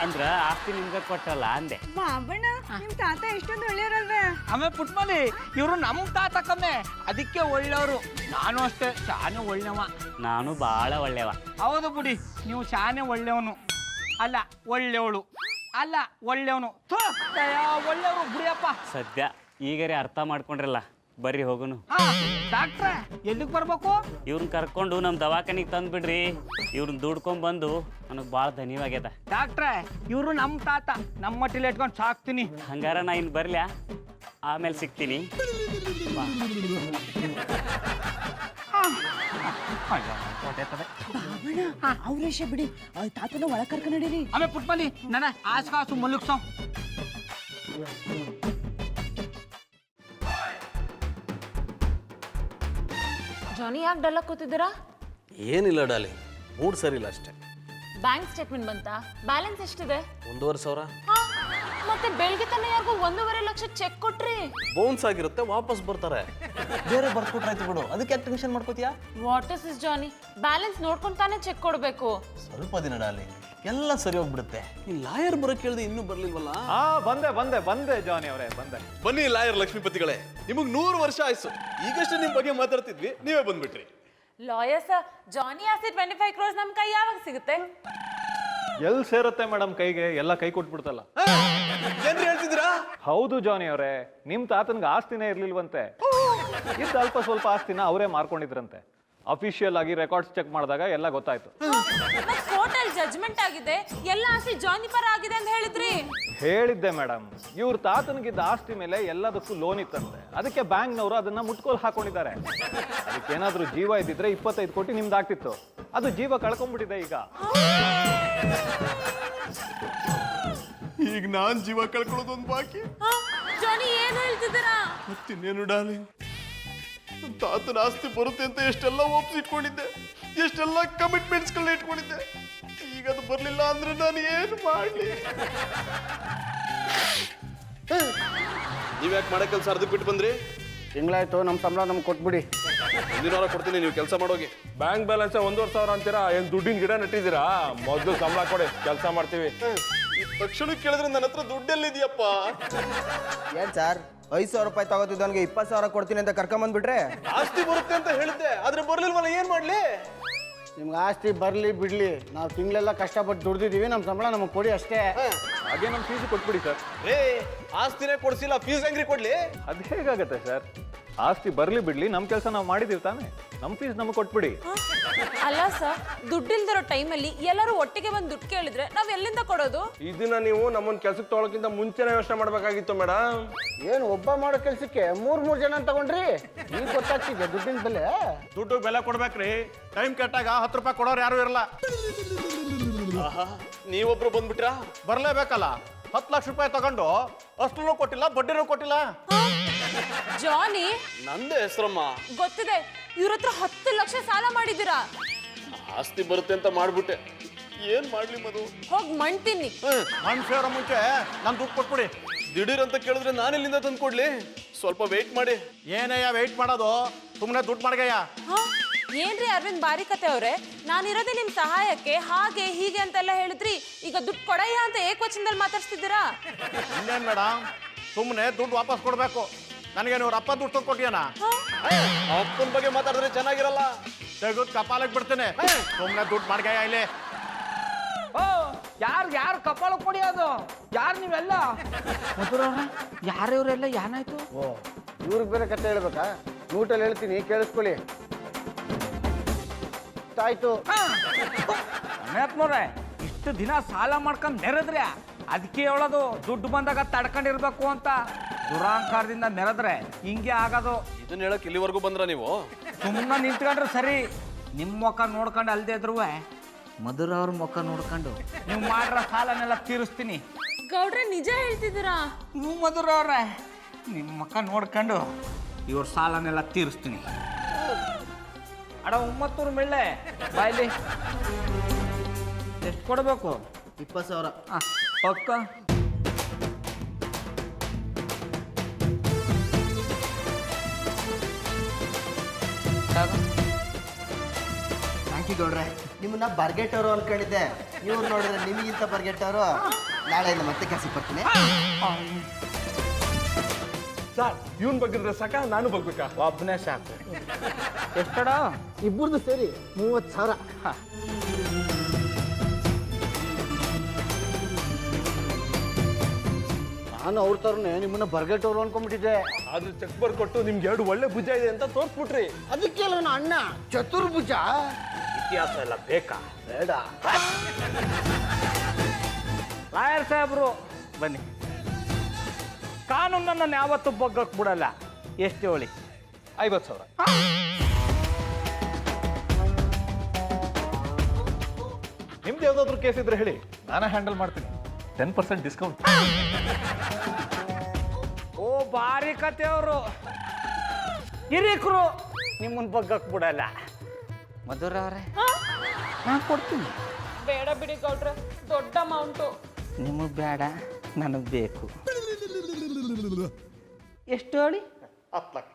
Speaker 9: ಅಂದ್ರ ಆಸ್ತಿ ನಿಮ್ಗೆ ಕೊಟ್ಟಲ್ಲ ಅಂದೆ.
Speaker 6: ಬಾಬಣ್ಣ ನಿಮ್ ತಾತ ಎಷ್ಟೊಂದು ಒಳ್ಳೆಯವ್ರಲ್ವೇ?
Speaker 4: ಆಮೇಲೆ ಪುಟ್ಮಲಿ ಇವರು ನಮ್ಮ ತಾತ ಕಮ್ಮೆ, ಅದಕ್ಕೆ ಒಳ್ಳೆಯವರು. ನಾನು ಅಷ್ಟೇ ಶಾನೆ ಒಳ್ಳೆವ.
Speaker 9: ನಾನು ಭಾಳ ಒಳ್ಳೆವ.
Speaker 4: ಹೌದು ಬಿಡಿ, ನೀವು ಶಾನೆ ಒಳ್ಳೆಯವನು ಅಲ್ಲ, ಒಳ್ಳೆಯವಳು ಅಲ್ಲ, ಒಳ್ಳೆಯವನು. ಒಳ್ಳೆಯವರು ಬಿಡಿಯಪ್ಪ.
Speaker 9: ಸದ್ಯ ಈಗರೇ ಅರ್ಥ ಮಾಡ್ಕೊಂಡ್ರಲ್ಲ, ಬರ್ರಿ ಹೋಗುನು.
Speaker 4: ಡಾಕ್ಟ್ರೆ ಎಲ್ಲಿಗೆ ಬರ್ಬೇಕು?
Speaker 9: ಇವ್ರನ್ನ ಕರ್ಕೊಂಡು ನಮ್ಮ ದವಾಖಾನಿಗೆ ತಂದು ಬಿಡ್ರಿ. ಇವ್ರನ್ನ ದುಡ್ಕೊಂಬಂದು ನನಗೆ ಭಾಳ ಧನ್ಯವಾಗ್ಯದ.
Speaker 4: ಡಾಕ್ಟ್ರೆ ಇವರು ನಮ್ಮ ತಾತ, ನಮ್ಮ ಮಟ್ಟಿಲಿ ಇಟ್ಕೊಂಡು ಸಾಕ್ತೀನಿ.
Speaker 9: ಹಂಗಾರ ನಾ ಇನ್ನು ಬರ್ಲ್ಯಾ, ಆಮೇಲೆ ಸಿಗ್ತೀನಿ.
Speaker 6: ಅವ್ರೇಶ ಬಿಡಿ, ತಾತನ ಒಳ ಕರ್ಕ ನಡೀರಿ.
Speaker 4: ಆಮೇಲೆ ಪುಟ್ಮಲಿ ನನ್ನ ಆಸು ಮಲಗ್ಸೋ.
Speaker 8: ಜಾನಿ ಯಾಕೆ ಡಲ್ಲ ಕೂತಿದ್ದೀರಾ?
Speaker 5: ಏನಿಲ್ಲ ಡಾಲಿ, ಮೂಡ್ ಸರಿ ಇಲ್ಲ ಅಷ್ಟೇ.
Speaker 8: ಬ್ಯಾಂಕ್ ಸ್ಟೇಟ್ಮೆಂಟ್ ಬಂತಾ? ಬ್ಯಾಲೆನ್ಸ್ ಎಷ್ಟಿದೆ?
Speaker 5: 1,500,000.
Speaker 8: ಹಾ, ಮತ್ತೆ ಬೆಳಗ್ಗೆ ತಾನೆ ಯಾರಿಗೂ 1.5 ಲಕ್ಷ ಚೆಕ್ ಕೊಟ್ರಿ.
Speaker 5: ಬೌನ್ಸ್ ಆಗಿರುತ್ತೆ, ವಾಪಸ್ ಬರ್ತಾರೆ. ಬೇರೆ ಬರ್ಕೊಟ್ರಾಯ್ತು ಬಿಡು, ಅದಕ್ಕೆ ಯಾಕೆ ಟೆನ್ಷನ್ ಮಾಡ್ಕೋತೀಯಾ?
Speaker 8: What is this Johnny? Balance ನೋಡ್ಕೊಂಡು ತಾನೇ ಚೆಕ್ ಕೊಡಬೇಕು.
Speaker 5: ಸ್ವಲ್ಪ ದಿನ ಡಾಲಿ, ಎಲ್ಲ ಸರಿ ಹೋಗ್ಬಿಡುತ್ತೆ. ಈ ಲಾಯರ್ ಬರೋಕೆ ಕೇಳಿದೆ, ಇನ್ನೂ ಬರ್ಲಿಲ್ವಲ್ಲ?
Speaker 10: ಬಂದೆ ಜಾನಿ ಅವರೇ, ಬಂದೆ.
Speaker 5: ಬನ್ನಿ ಲಾಯರ್ ಲಕ್ಷ್ಮೀಪತಿಗಳೇ, ನಿಮಗೆ 100 ವರ್ಷ ಆಯ್ತು. ಈಗಷ್ಟೇ ನಿಮ್ಮ ಬಗ್ಗೆ ಮಾತಾಡ್ತಿದ್ವಿ, ನೀವೇ ಬಂದ್ಬಿಟ್ರಿ.
Speaker 8: ಲಾಯರ್ ಸರ್, ಜಾನಿ ಆಸ್ತಿ 25 crores ನಮ್ಮ ಕೈ ಯಾವಾಗ ಸಿಗುತ್ತೆ?
Speaker 10: ಎಲ್ಲಿ ಸೇರುತ್ತೆ ಮೇಡಮ್ ಕೈಗೆ? ಎಲ್ಲ ಕೈ ಕೊಟ್ಬಿಡ್ತಲ್ಲ.
Speaker 5: ಏನ್ರಿ ಹೇಳ್ತಿದ್ದೀರಾ?
Speaker 10: ಹೌದು ಜಾನಿ ಅವರೇ, ನಿಮ್ ತಾತನ್ಗೆ ಆಸ್ತಿನೇ ಇರ್ಲಿಲ್ವಂತೆ. ಇದ್ದ ಅಲ್ಪ ಸ್ವಲ್ಪ ಆಸ್ತಿನ ಅವರೇ ಮಾರ್ಕೊಂಡಿದ್ರಂತೆ. ಅಫಿಷಿಯಲ್ ಆಗಿ ರೆಕಾರ್ಡ್ಸ್ ಚೆಕ್ ಮಾಡಿದಾಗ ಎಲ್ಲ ಗೊತ್ತಾಯ್ತು.
Speaker 8: ಕೋರ್ಟಲ್ಲಿ ಜಡ್ಜ್ಮೆಂಟ್ ಆಗಿದೆ, ಎಲ್ಲ ಆಸ್ತಿ ಜಾನಿ ಪರ ಆಗಿದೆ ಅಂತ ಹೇಳಿದ್ರಿ.
Speaker 10: ಹೇಳಿದ್ದೆ ಮೇಡಮ್, ಇವ್ರ ತಾತನಿಗಿದ್ದ ಆಸ್ತಿ ಮೇಲೆ ಎಲ್ಲದಕ್ಕೂ ಲೋನ್ ಇತ್ತಂತೆ. ಅದಕ್ಕೆ ಬ್ಯಾಂಕ್ನವರು ಅದನ್ನ ಮುಟ್ಕೋಲ್ ಹಾಕೊಂಡಿದ್ದಾರೆ. ಅದಕ್ಕೇನಾದ್ರೂ ಜೀವ ಇದ್ದಿದ್ರೆ 25 ಕೋಟಿ ನಿಮ್ದು ಆಗ್ತಿತ್ತು. ಅದು ಜೀವ ಕಳ್ಕೊಂಡ್ಬಿಟ್ಟಿದೆ ಈಗ.
Speaker 5: ಈಗ ನಾನ್ ಜೀವ ಕಳ್ಕೊಳ್ಳೋದೊಂದು ಬಾಕಿ.
Speaker 8: ಜಾನಿ ಏನು ಹೇಳ್ತಿದ್ದೀರಾ?
Speaker 5: ಮತ್ತಿನ್ನೇನು ಡಾರ್ಲಿಂಗ್, ತಾತನ ಆಸ್ತಿ ಬರುತ್ತೆ ಅಂತ ಎಷ್ಟೆಲ್ಲ ಒಪ್ಸಿಟ್ಕೊಂಡಿದ್ದೆ, ಎಷ್ಟೆಲ್ಲ ಕಮಿಟ್ಮೆಂಟ್ಸ್ಗಳನ್ನ ಇಟ್ಕೊಂಡಿದ್ದೆ. ಈಗ ಅದು ಬರಲಿಲ್ಲ ಅಂದ್ರೆ ನಾನು ಏನು ಮಾಡಲಿ? ನೀವ್ಯಾಕೆ ಮಾಡೋ ಕೆಲಸ ಅರ್ಧಕ್ಕೆ ಬಿಟ್ಟು ಬಂದ್ರಿ?
Speaker 2: ತಿಂಗಳಾಯ್ತು, ನಮ್ಮ ಸಂಬಳ ನಮ್ಗೆ ಕೊಟ್ಬಿಡಿ.
Speaker 5: ಮುಂದಿನ ವಾರ ಕೊಡ್ತೀನಿ, ನೀವು ಕೆಲಸ ಮಾಡೋಗಿ.
Speaker 7: ಬ್ಯಾಂಕ್ ಬ್ಯಾಲೆನ್ಸ್ 1,500,000 ಅಂತೀರಾ? ಏನ್ ದುಡ್ಡಿನ ಗಿಡ ನೆಟ್ಟಿದ್ದೀರಾ? ಮೊದಲು ಸಂಬಳ ಕೊಡಿ, ಕೆಲಸ ಮಾಡ್ತೀವಿ.
Speaker 5: ಈ ತಕ್ಷಣ ಕೇಳಿದ್ರೆ ನನ್ನ ಹತ್ರ ದುಡ್ಡೆಲ್ಲಿದೆಯಪ್ಪ?
Speaker 3: ಏನ್ ಸರ್ 5,000 ರೂಪಾಯಿ ತಗೋತಿದ್ದವನಿಗೆ 20,000 ಕೊಡ್ತೀನಿ ಅಂತ ಕರ್ಕೊಂಬಂದ್ಬಿಟ್ರೆ?
Speaker 5: ಆಸ್ತಿ ಬರುತ್ತೆ ಅಂತ ಹೇಳಿದ್ದೆ, ಆದ್ರೆ ಬರ್ಲಿಲ್ವಲ್ಲ, ಏನ್ ಮಾಡ್ಲಿ?
Speaker 2: ನಿಮ್ಗೆ ಆಸ್ತಿ ಬರಲಿ ಬಿಡಲಿ, ನಾವು ತಿಂಗಳೆಲ್ಲ ಕಷ್ಟಪಟ್ಟು ದುಡ್ದಿದ್ದೀವಿ, ನಮ್ಮ ಸಂಬಳ ನಮಗೆ ಕೊಡಿ ಅಷ್ಟೇ.
Speaker 10: ಹಾಗೆ ನಮ್ಮ ಫೀಸ್ ಕೊಟ್ಬಿಡಿ ಸರ್.
Speaker 5: ಆಸ್ತಿನೇ ಕೊಡ್ಸಿಲ್ಲ, ಫೀಸ್ ಹೆಂಗ್ರಿ ಕೊಡ್ಲಿ?
Speaker 10: ಅದು ಹೇಗಾಗತ್ತೆ ಸರ್? ಆಸ್ತಿ ಬರಲಿ ಬಿಡ್ಲಿ, ನಮ್ಮ ಕೆಲಸ ನಾವು ಮಾಡಿದೀವಿ ತಾನೆ, ನಮ್ಮ ಫೀಸ್ ನಮಗೆ ಕೊಟ್ಬಿಡಿ.
Speaker 8: ಅಲ್ಲ ಸರ್, ದುಡ್ಡಿಲ್ದಿರೋ ಟೈಮಲ್ಲಿ ಎಲ್ಲರೂ ಒಟ್ಟಿಗೆ ಬಂದು ದುಡ್ಡು ಕೇಳಿದ್ರೆ ನಾವ್ ಎಲ್ಲಿಂದ ಕೊಡೋದು?
Speaker 7: ಇದನ್ನ ನೀವು ನಮ್ಮನ್ನ ಕೆಲ್ಸಕ್ಕೆ ತೊಗೊಳಕ್ಕಿಂತ ಮುಂಚೆನೇ ಯೋಚನೆ ಮಾಡ್ಬೇಕಾಗಿತ್ತು ಮೇಡಮ್.
Speaker 2: ಏನು ಒಬ್ಬ ಮಾಡೋ ಕೆಲಸಕ್ಕೆ ಮೂರು ಜನ ತಗೊಂಡ್ರಿ? ಈಗ ಗೊತ್ತಾಗ್ತಿದೆ ದುಡ್ಡಿನ ಬೆಲೆ.
Speaker 1: ದುಡ್ಡು ಬೆಲೆ ಕೊಡ್ಬೇಕ್ರಿ. ಟೈಮ್ ಕೆಟ್ಟಾಗ 10 ರೂಪಾಯಿ ಕೊಡೋರು ಯಾರು ಇರಲ್ಲ.
Speaker 5: ನೀವೊಬ್ರು ಬಂದ್ಬಿಟ್ರಾ?
Speaker 1: ಬರಲೇಬೇಕಲ್ಲ. 10 ಲಕ್ಷ ರೂಪಾಯಿ ತಗೊಂಡು ಅಷ್ಟೂ ಕೊಟ್ಟಿಲ್ಲ, ಬಡ್ಡಿನೂ ಕೊಟ್ಟಿಲ್ಲ.
Speaker 8: ಜಾನಿ,
Speaker 5: ನಂದೇ ಹೆಸರಮ್ಮ.
Speaker 8: ಗೊತ್ತಿದೆ, ಇವ್ರ ಹತ್ರ 10 ಲಕ್ಷ ಸಾಲ ಮಾಡಿದ್ದೀರಾ.
Speaker 5: ಆಸ್ತಿ ಬರುತ್ತೆ ಅಂತ ಮಾಡ್ಬಿಟ್ಟೆ, ಏನ್ ಮಾಡ್ಲಿ ಮಧು?
Speaker 8: ಹೋಗ್ ಮಣ್ತೀನಿ.
Speaker 1: ಮಣ್ಣು ಸೇರೋ ಮುಂಚೆ ನನ್ ದುಡ್ಡು ಕೊಟ್ಬಿಡಿ.
Speaker 5: ದಿಢೀರ್ ಅಂತ ಕೇಳಿದ್ರೆ ನಾನೆಲ್ಲಿಂದ ತಂದು ಕೊಡ್ಲಿ? ಸ್ವಲ್ಪ ವೇಟ್ ಮಾಡಿ.
Speaker 1: ಏನಯ್ಯ ವೆಯ್ಟ್ ಮಾಡೋದು? ಸುಮ್ಮನೆ ದುಡ್ಡು ಮಾಡ್ಗಯ್ಯ.
Speaker 8: ಏನ್ರಿ ಅರವಿಂದ್ ಬಾರಿಕತೆ ಅವ್ರೆ, ನಾನಿರೋದೇ ನಿಮ್ ಸಹಾಯಕ್ಕೆ, ಹಾಗೆ ಹೀಗೆ ಅಂತೆಲ್ಲ ಹೇಳಿದ್ರಿ. ಈಗ ದುಡ್ಡು ಕೊಡಯ್ಯ ಅಂತ ಏಕವಚನದಲ್ಲಿ ಮಾತಾಡ್ಸ್ತಿದ್ದೀರಾ?
Speaker 1: ಇನ್ನೇನ್ ಮೇಡಮ್, ಸುಮ್ಮನೆ ದುಡ್ಡು ವಾಪಸ್ ಕೊಡ್ಬೇಕು. ನನಗೆ ನೀವು ಅಪ್ಪ ದುಡ್ಡು ತಂದು ಕೊಟ್ಟಿಯಾನ?
Speaker 5: ಅಪ್ಪನ ಬಗ್ಗೆ ಮಾತಾಡಿದ್ರೆ ಚೆನ್ನಾಗಿರಲ್ಲ.
Speaker 1: ತೆಗೆದು ಕಪಾಲಕ್ಕೆ ಬಿಡ್ತೇನೆ. ಸುಮ್ಮನೆ ದುಡ್ಡು ಮಾಡ್ಗಯ್ಯ ಇಲ್ಲಿ.
Speaker 4: ಓ, ಯಾರು ಕಪಾಳ ಕೊಡಿಯೋದು? ಯಾರು ನೀವೆಲ್ಲ? ಯಾರು ಇವರೆಲ್ಲ? ಏನಾಯ್ತು?
Speaker 2: ಓ, ಇವ್ರಿಗೆ ಬೇರೆ ಕತೆ ಹೇಳ್ಬೇಕಾ? ನೋಟಲ್ಲಿ ಹೇಳ್ತೀನಿ, ಕೇಳಿಸ್ಕೊಳ್ಳಿ. ಆಯ್ತು.
Speaker 4: ನೋಡ್ರೆ, ಇಷ್ಟು ದಿನ ಸಾಲ ಮಾಡ್ಕೊಂಡ್ ಮೆರೆದ್ರೆ ಅದಕ್ಕೆ ಹೇಳೋದು ದುಡ್ಡು ಬಂದಾಗ ತಡ್ಕೊಂಡಿರ್ಬೇಕು ಅಂತ. ದುರಾಂಕಾರದಿಂದ ಮೆರೆದ್ರೆ ಹಿಂಗೆ ಆಗೋದು.
Speaker 5: ಇದನ್ನ ಹೇಳಕ್ ಇಲ್ಲಿವರೆಗೂ ಬಂದ್ರ ನೀವು?
Speaker 4: ಸುಮ್ಮನೆ ನಿಂತ್ಕೊಂಡ್ರೆ ಸರಿ. ನಿಮ್ಮ ಮುಖ ನೋಡ್ಕೊಂಡು ಅಲ್ದೇ ಇದ್ರು ಮಧುರ ಅವ್ರ ಮುಖ ನೋಡ್ಕೊಂಡು ನೀವು ಮಾಡಿರೋ ಸಾಲನೆಲ್ಲ ತೀರಿಸ್ತೀನಿ.
Speaker 8: ಗೌಡ್ರೆ, ನಿಜ ಹೇಳ್ತಿದ್ದೀರಾ?
Speaker 4: ನೀವು ಮಧುರ ಅವ್ರೆ, ನಿಮ್ಮ ಮುಖ ನೋಡ್ಕೊಂಡು ಇವ್ರ ಸಾಲನೆಲ್ಲ ತೀರಿಸ್ತೀನಿ. ಅಡ 9 ಮೆಳ್ಳೆ ಬಾಯ್ಲಿ. ಎಷ್ಟು ಕೊಡಬೇಕು?
Speaker 3: 20,000.
Speaker 4: ಪಕ್ಕ.
Speaker 3: ಥ್ಯಾಂಕ್ ಯು ಗೌಡ್ರೆ. ನಿಮ್ಮನ್ನ ಬರ್ಗೆಟ್ಟವರು ಅನ್ಕೊಂಡಿದ್ದೆ, ಇವ್ರು ನೋಡಿದ್ರೆ ನಿಮಗಿಂತ ಬರ್ಗೆಟ್ಟವರು. ನಾಳೆಯಿಂದ ಮತ್ತೆ ಕೆಲಸಕ್ಕೆ ಬರ್ತೀನಿ.
Speaker 7: ಸರ್, ಇವನ್ ಬಗ್ಗಿದ್ರೆ ಸಾಕ, ನಾನು ಬಗ್ಬೇಕಾ?
Speaker 4: ಒಬ್ಬನೇ ಸಾಕು. ಎಷ್ಟಡ?
Speaker 2: ಇಬ್ಬರದು ಸೇರಿ 30,000. ನಾನು ಅವ್ರ ಥರನೇ ನಿಮ್ಮನ್ನ ಬರ್ಗೆಟ್ಟವ್ರು ಅನ್ಕೊಂಡ್ಬಿಟ್ಟಿದ್ದೆ.
Speaker 7: ಆದ್ರೆ ಚೆಕ್ ಬರ್ಕೊಟ್ಟು ನಿಮ್ಗೆ 2 ಒಳ್ಳೆ ಭುಜ ಇದೆ ಅಂತ ತೋರ್ಸ್ಬಿಟ್ರಿ.
Speaker 2: ಅದಕ್ಕೆ ನನ್ನ ಅಣ್ಣ ಚತುರ್ಭುಜ.
Speaker 4: ಇತಿಹಾಸ ಎಲ್ಲ ಬೇಕಾ?
Speaker 2: ಬೇಡ.
Speaker 4: ಲಾಯರ್ ಸಾಹೇಬ್ರು ಬನ್ನಿ. ಕಾನೂನನ್ನು ಯಾವತ್ತೂ ಬಗ್ಗಕ್ಕೆ ಬಿಡಲ್ಲ. ಎಷ್ಟು ಹೇಳಿ?
Speaker 10: 50,000. ನಿಮ್ದು ಯಾವ್ದಾದ್ರು ಕೇಸ್ ಇದ್ರೆ ಹೇಳಿ, ನಾನೇ ಹ್ಯಾಂಡಲ್ ಮಾಡ್ತೀನಿ. 10% ಡಿಸ್ಕೌಂಟ್.
Speaker 4: ಓ, ಬಾರಿ ಕತೆಯವರು ಹಿರೀಕರು ನಿಮ್ಮನ್ನ ಬಗ್ಗಕ್ಕೆ ಬಿಡಲ್ಲ. ಮಧುರ ಅವರೇ, ನಾನು ಕೊಡ್ತೀನಿ.
Speaker 8: ಬೇಡ ಬಿಡಿ ಗೌಡ್ರೆ, ದೊಡ್ಡ ಅಮೌಂಟು.
Speaker 4: ನಿಮಗೆ ಬೇಡ, ನನಗೆ ಬೇಕು. ಎಷ್ಟು ಹೇಳಿ?
Speaker 1: 10 ಲಕ್ಷ.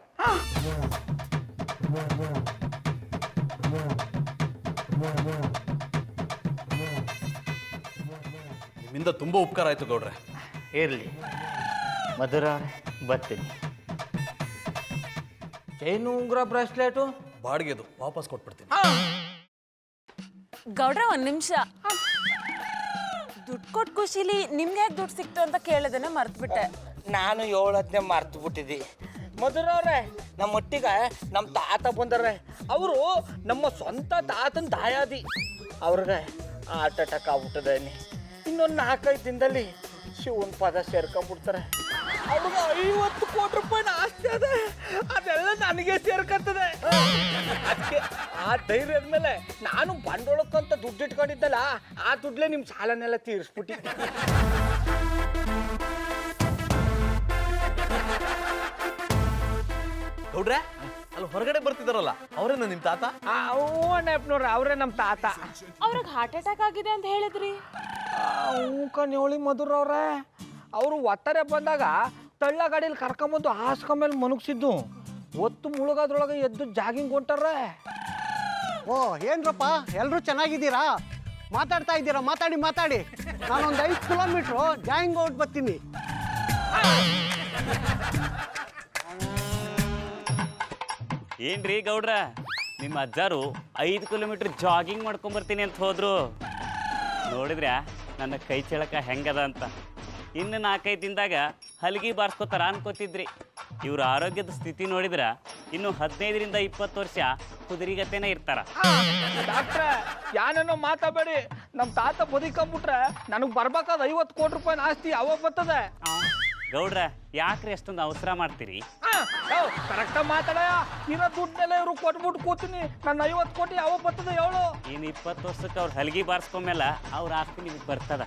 Speaker 5: ನಿಮ್ಮಿಂದ ತುಂಬಾ ಉಪಕಾರ ಆಯ್ತು ಗೌಡ್ರೆ.
Speaker 4: ಇರಲಿ ಮಧುರ ಅವರೇ, ಬರ್ತೀನಿ. ಚೈನು, ಉಂಗುರ, ಬ್ರೇಸ್ಲೆಟು
Speaker 5: ಬಾಡಿಗೆದು ವಾಪಸ್ ಕೊಟ್ಬಿಡ್ತೀನಿ.
Speaker 8: ಗೌಡ್ರೆ, 1 ನಿಮಿಷ. ದುಡ್ಡು ಕೊಟ್ಟು ಖುಷಿಲಿ ನಿಮ್ಗೆ ಯಾಕೆ ದುಡ್ಡು ಸಿಕ್ತು ಅಂತ ಕೇಳಿದೇನೆ ಮರ್ತ್ಬಿಟ್ಟೆ.
Speaker 4: ನಾನು 7 ಮರ್ತು ಬಿಟ್ಟಿದ್ದಿ. ಮಧುರ ಅವ್ರೆ, ನಮ್ಮ ಒಟ್ಟಿಗೆ ನಮ್ಮ ತಾತ ಬಂದರೆ, ಅವರು ನಮ್ಮ ಸ್ವಂತ ತಾತನ ದಾಯಾದಿ. ಅವ್ರಿಗೆ ಹಾರ್ಟ್ ಅಟ್ಯಾಕ್ ಆಗ್ಬಿಟ್ಟದೇನಿ. ಇನ್ನೊಂದು 4-5 ದಿನದಲ್ಲಿ ಶಿವನ್ ಪದ ಸೇರ್ಕೊಂಡ್ಬಿಡ್ತಾರೆ. ಅವ್ರಿಗೆ 50 ಕೋಟಿ ರೂಪಾಯಿನ ಆಸ್ತಿ ಅದ, ಅದೆಲ್ಲ ನನಗೆ ಸೇರ್ಕತ್ತದೆ. ಅದಕ್ಕೆ ಆ ಧೈರ್ಯದ ಮೇಲೆ ನಾನು ಬಂಡವಾಳಕ್ಕಂತ ದುಡ್ಡು ಇಟ್ಕೊಂಡಿದ್ದಲ್ಲ, ಆ ದುಡ್ಲೇ ನಿಮ್ಮ ಸಾಲನೆಲ್ಲ ತೀರಿಸ್ಬಿಟ್ಟು.
Speaker 5: ಗೌಡ್ರೆ ಅಲ್ಲಿ ಹೊರಗಡೆ ಬರ್ತಿದಾರಲ್ಲ ಅವರೇನು ನಿಮ್ ತಾತ?
Speaker 4: ನೋಡ್ರಿ ಅವರೇ ನಮ್ಮ ತಾತ.
Speaker 8: ಅವ್ರಿಗೆ ಹಾರ್ಟ್ ಅಟ್ಯಾಕ್ ಆಗಿದೆ ಅಂತ ಹೇಳಿದ್ರಿ.
Speaker 4: ಕಣ್ಯೋಳಿ ಮಧುರ ಅವ್ರೆ, ಅವರು ಒತ್ತಾರೆ ಬಂದಾಗ ತಳ್ಳ ಗಾಡಿಯಲ್ಲಿ ಕರ್ಕೊಂಬಂದು ಹಾಸ್ಕೊಂಮೇಲೆ ಮನುಗ್ಸಿದ್ದು, ಒತ್ತು ಮುಳುಗೋದ್ರೊಳಗೆ ಎದ್ದು ಜಾಗಿಂಗ್ ಹೊಂಟಾರ.
Speaker 2: ಓ ಏನ್ರಪ್ಪ ಎಲ್ಲರೂ ಚೆನ್ನಾಗಿದ್ದೀರಾ? ಮಾತಾಡ್ತಾ ಇದ್ದೀರಾ? ಮಾತಾಡಿ ನಾನೊಂದು 5 ಕಿಲೋಮೀಟ್ರು ಜಾಯಿಂಗ್ ಔಟ್ ಬರ್ತೀನಿ.
Speaker 9: ಏನ್ರಿ ಗೌಡ್ರ, ನಿಮ್ಮ ಅಜ್ಜಾರು 5 ಕಿಲೋಮೀಟರ್ ಜಾಗಿಂಗ್ ಮಾಡ್ಕೊಂಬರ್ತೀನಿ ಅಂತ ಹೋದ್ರು. ನೋಡಿದ್ರ್ಯಾ ನನ್ನ ಕೈ ಚಳಕ ಹೆಂಗದ ಅಂತ. ಇನ್ನು 4-5 ದಿನದಾಗ ಹಲ್ಗಿ ಬಾರಿಸ್ಕೋತಾರ ಅನ್ಕೋತಿದ್ರಿ. ಇವ್ರ ಆರೋಗ್ಯದ ಸ್ಥಿತಿ ನೋಡಿದ್ರ ಇನ್ನು 15ರಿಂದ 20 ವರ್ಷ ಕುದುರಿಗತೆನೇ ಇರ್ತಾರ.
Speaker 4: ಡಾಕ್ಟ್ರೆ ಯಾನೇನೋ ಮಾತಾಡಬೇಡಿ, ನಮ್ಮ ತಾತ ಬದುಕೊಂಬಿಟ್ರೆ ನನಗೆ ಬರ್ಬೇಕಾದ 50 ಕೋಟಿ ರೂಪಾಯಿ ಆಸ್ತಿ ಅವಾಗ ಬರ್ತದೆ.
Speaker 9: ಗೌಡ್ರ ಯಾಕ್ರಿ ಅಷ್ಟೊಂದು ಅವಸರ ಮಾಡ್ತೀರಿ?
Speaker 4: ಕರೆಕ್ಟಾಗಿ ಮಾತಾಡಯ್ಯ, ಇರೋ ದುಡ್ಡನ್ನೆಲ್ಲ ಇವ್ರು ಕೊಟ್ಬಿಟ್ಟು ಕೂತೀನಿ, ನನ್ನ 50 ಕೋಟಿ ಅವಾಗ ಬರ್ತದೆ ಹೇಳು.
Speaker 9: ಇನ್ನು 20 ವರ್ಷಕ್ಕೆ ಅವ್ರು ಹಲ್ಗಿ ಬಾರಿಸ್ಕೊಂಮೇಲೆ ಅವ್ರ ಆಸ್ತಿ ನಿಮಗೆ ಬರ್ತದ.